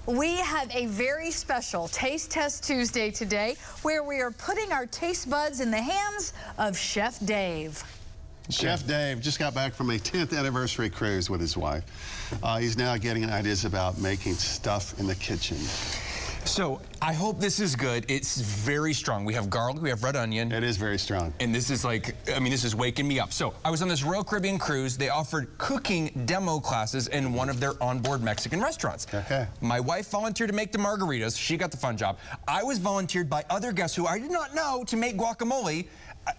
We have a very special Taste Test Tuesday today where we are putting our taste buds in the hands of Chef Dave. Chef Dave just got back from a 10th anniversary cruise with his wife. He's now getting ideas about making stuff in the kitchen. So I hope this is good. It's very strong. We have garlic, we have red onion. It is very strong. And this is like, I mean, this is waking me up. So I was on this Royal Caribbean cruise. They offered cooking demo classes in one of their onboard Mexican restaurants. Okay. My wife volunteered to make the margaritas. She got the fun job. I was volunteered by other guests who I did not know to make guacamole.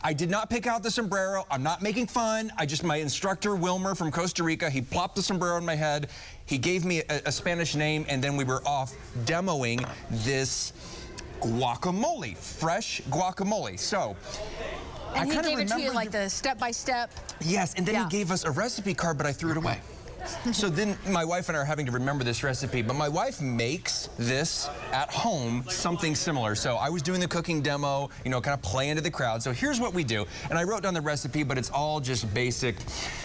I did not pick out the sombrero. I'm not making fun. My instructor, Wilmer from Costa Rica, he plopped the sombrero on my head. He gave me a Spanish name, and then we were off demoing this guacamole, fresh guacamole. So, and he gave it to you like the step-by-step. Yes, and then he gave us a recipe card, but I threw it away. So then my wife and I are having to remember this recipe, but my wife makes this at home, something similar. So I was doing the cooking demo, you know, kind of play into the crowd. So here's what we do. And I wrote down the recipe, but it's all just basic,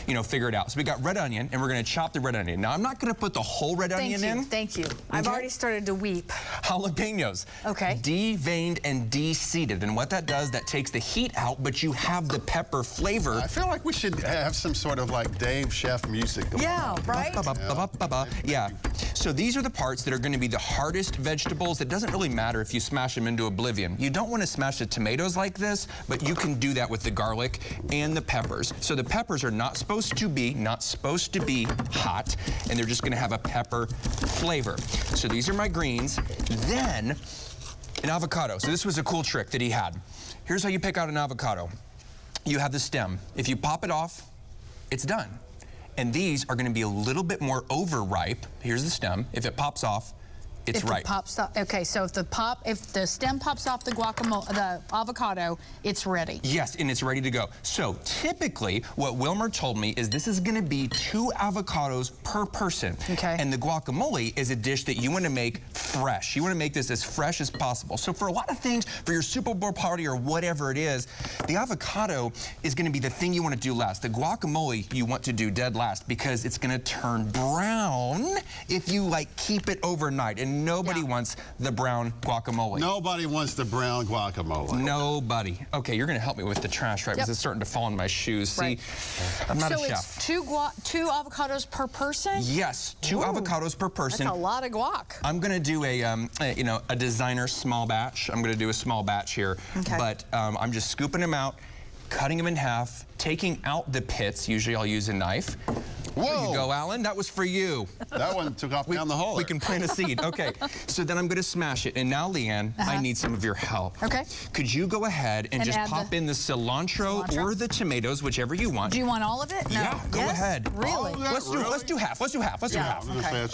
you know, figure it out. So we got red onion, and we're gonna chop the red onion. Now I'm not gonna put the whole red onion in. Thank you. I've already started to weep. Jalapenos. Okay. De-veined and de-seeded. And what that does, that takes the heat out, but you have the pepper flavor. I feel like we should have some sort of like Dave Chef music going on. Right? Yeah. So these are the parts that are going to be the hardest vegetables. It doesn't really matter if you smash them into oblivion. You don't want to smash the tomatoes like this, but you can do that with the garlic and the peppers. So the peppers are not supposed to be hot, and they're just going to have a pepper flavor. So these are my greens. Then an avocado. So this was a cool trick that he had. Here's how you pick out an avocado. You have the stem. If you pop it off, it's done. And these are going to be a little bit more overripe. Here's the stem. If it pops off, it's ripe. Okay, so if the stem pops off the avocado, it's ready. Yes, and it's ready to go. So typically, what Wilmer told me is this is going to be 2 avocados per person. Okay. And the guacamole is a dish that you want to make fresh. You want to make this as fresh as possible. So for a lot of things, for your Super Bowl party or whatever it is, the avocado is going to be the thing you want to do last. The guacamole you want to do dead last because it's going to turn brown if you like keep it overnight. And nobody wants the brown guacamole. Nobody wants the brown guacamole. Nobody. Okay, you're going to help me with the trash, right? Because it's starting to fall in my shoes. Right. See, I'm not a chef. So it's two avocados per person? Yes, 2 avocados per person. That's a lot of guac. I'm going to do a designer small batch. I'm going to do a small batch here. Okay. But I'm just scooping them out, cutting them in half, taking out the pits. Usually I'll use a knife. Whoa. There you go, Alan. That was for you. That one took off down the hole. We can plant a seed. Okay. So then I'm going to smash it. And now, Leanne, I need some of your help. Okay. Could you go ahead and just pop in the cilantro or the tomatoes, whichever you want. Do you want all of it? No. Yeah, go ahead. Really? Let's do half. Let's do half.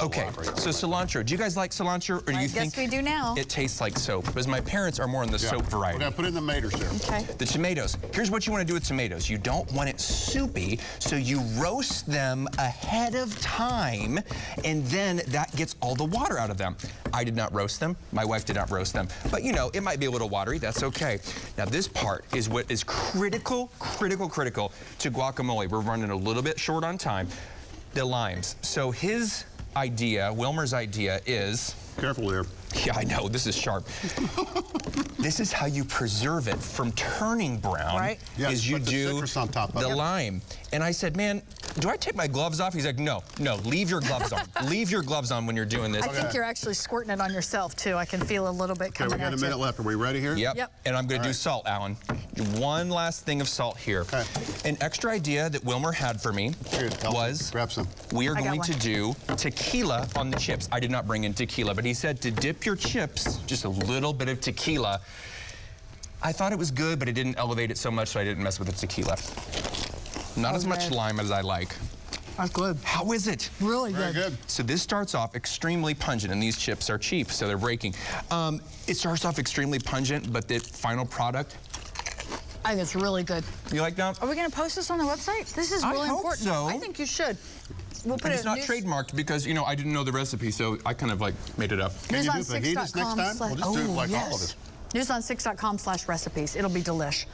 Okay. So cilantro. Do you guys like cilantro, or do you think we do now. It tastes like soap? Because my parents are more on the soap variety. We're going to put it in the maters there. Okay. The tomatoes. Here's what you want to do with tomatoes. You don't want it soupy, so you roast them ahead of time, and then that gets all the water out of them. I did not roast them. My wife did not roast them. But you know, it might be a little watery. That's okay. Now this part is what is critical to guacamole. We're running a little bit short on time. The limes. So his idea, Wilmer's idea is... Careful there. Yeah, I know. This is sharp. This is how you preserve it from turning brown. Right. Is you do on top of the lime. And I said, man, do I take my gloves off? He's like, no, leave your gloves on. Leave your gloves on when you're doing this. I think you're actually squirting it on yourself, too. I can feel a little bit coming at you. Okay, we got a minute left. Are we ready here? Yep. And I'm going to do salt, Alan. One last thing of salt here. Okay. An extra idea that Wilmer had for me was grab some. We are going to do tequila on the chips. I did not bring in tequila, but he said to dip your chips, just a little bit of tequila. I thought it was good, but it didn't elevate it so much, so I didn't mess with the tequila. Not as much lime as I like. That's good. How is it? Really Very good. So this starts off extremely pungent, and these chips are cheap, so they're breaking. It starts off extremely pungent, but the final product, I think it's really good. You like that? Are we going to post this on the website? This is really important. So. I think you should. We'll put it's not trademarked because, you know, I didn't know the recipe, so I kind of like made it up. Can you do fajitas next time? We'll just do like all of it. News on 6.com/recipes. It'll be delish.